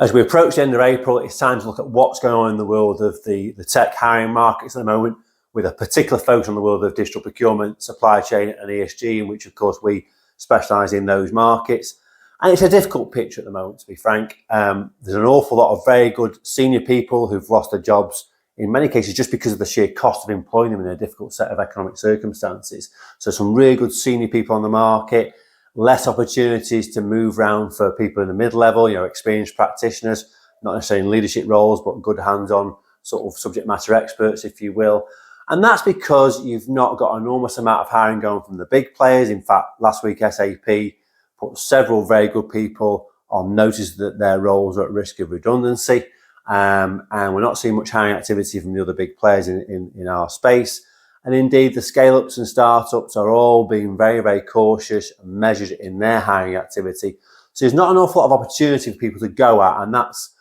As we approach the end of April, it's time to look at what's going on in the world of the tech hiring markets at the moment, with a particular focus on the world of digital procurement, supply chain and ESG, in which of course we specialise in those markets. And it's a difficult picture at the moment, to be frank. There's an awful lot of very good senior people who've lost their jobs, in many cases just because of the sheer cost of employing them in a difficult set of economic circumstances. So some really good senior people on the market, less opportunities to move around for people in the mid-level, experienced practitioners, not necessarily in leadership roles, but good hands-on sort of subject matter experts, if you will. And that's because you've not got an enormous amount of hiring going from the big players. In fact, last week SAP put several very good people on notice that their roles are at risk of redundancy. And we're not seeing much hiring activity from the other big players in our space. And indeed, the scale-ups and startups are all being very, very cautious and measured in their hiring activity. So there's not an awful lot of opportunity for people to go at, and that's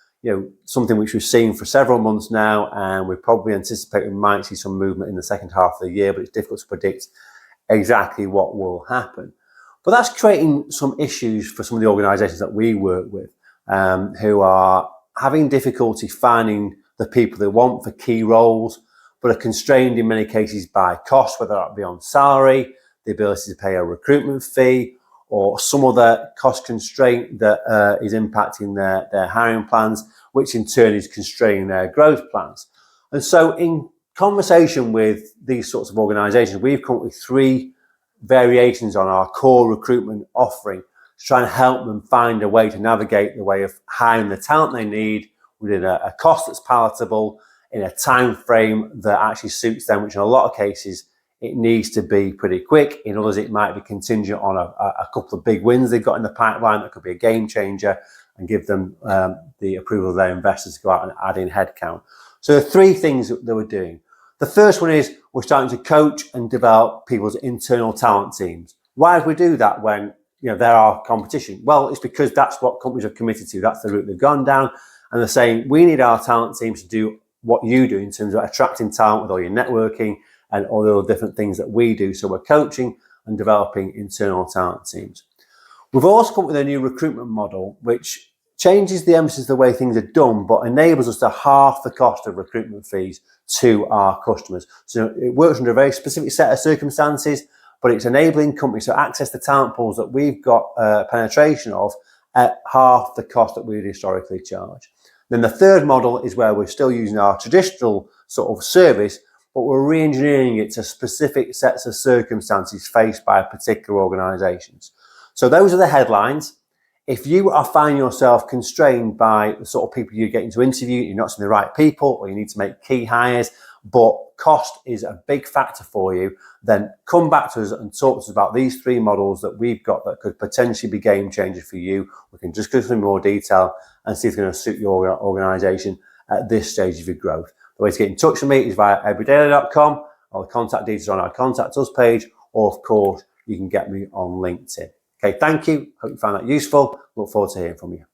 something which we've seen for several months now, and we probably anticipate we might see some movement in the second half of the year, but it's difficult to predict exactly what will happen. But that's creating some issues for some of the organisations that we work with, who are having difficulty finding the people they want for key roles, but are constrained in many cases by cost, whether that be on salary, the ability to pay a recruitment fee, or some other cost constraint that is impacting their hiring plans, which in turn is constraining their growth plans. And so in conversation with these sorts of organisations, we've come up with 3 variations on our core recruitment offering to try and help them find a way to navigate the way of hiring the talent they need within a cost that's palatable, in a time frame that actually suits them, which in a lot of cases it needs to be pretty quick. In others, it might be contingent on a couple of big wins they've got in the pipeline that could be a game changer and give them the approval of their investors to go out and add in headcount. So there are 3 things that we're doing. The first one is we're starting to coach and develop people's internal talent teams. Why do we do that when they're our competition? Well, it's because that's what companies are committed to. That's the route they've gone down, and they're saying we need our talent teams to do what you do in terms of attracting talent with all your networking and all the other different things that we do. So we're coaching and developing internal talent teams. We've also come up with a new recruitment model, which changes the emphasis of the way things are done, but enables us to halve the cost of recruitment fees to our customers. So it works under a very specific set of circumstances, but it's enabling companies to access the talent pools that we've got penetration of at half the cost that we'd historically charge. Then the third model is where we're still using our traditional sort of service, but we're re-engineering it to specific sets of circumstances faced by particular organisations. So those are the headlines. If you are finding yourself constrained by the sort of people you're getting to interview, you're not seeing the right people, or you need to make key hires, but cost is a big factor for you, then come back to us and talk to us about these 3 models that we've got that could potentially be game changers for you. We can just go into more detail and see if it's going to suit your organisation at this stage of your growth. The way to get in touch with me is via andrewdaly.com, or the contact details on our Contact Us page, or of course, you can get me on LinkedIn. Okay, thank you. Hope you found that useful. Look forward to hearing from you.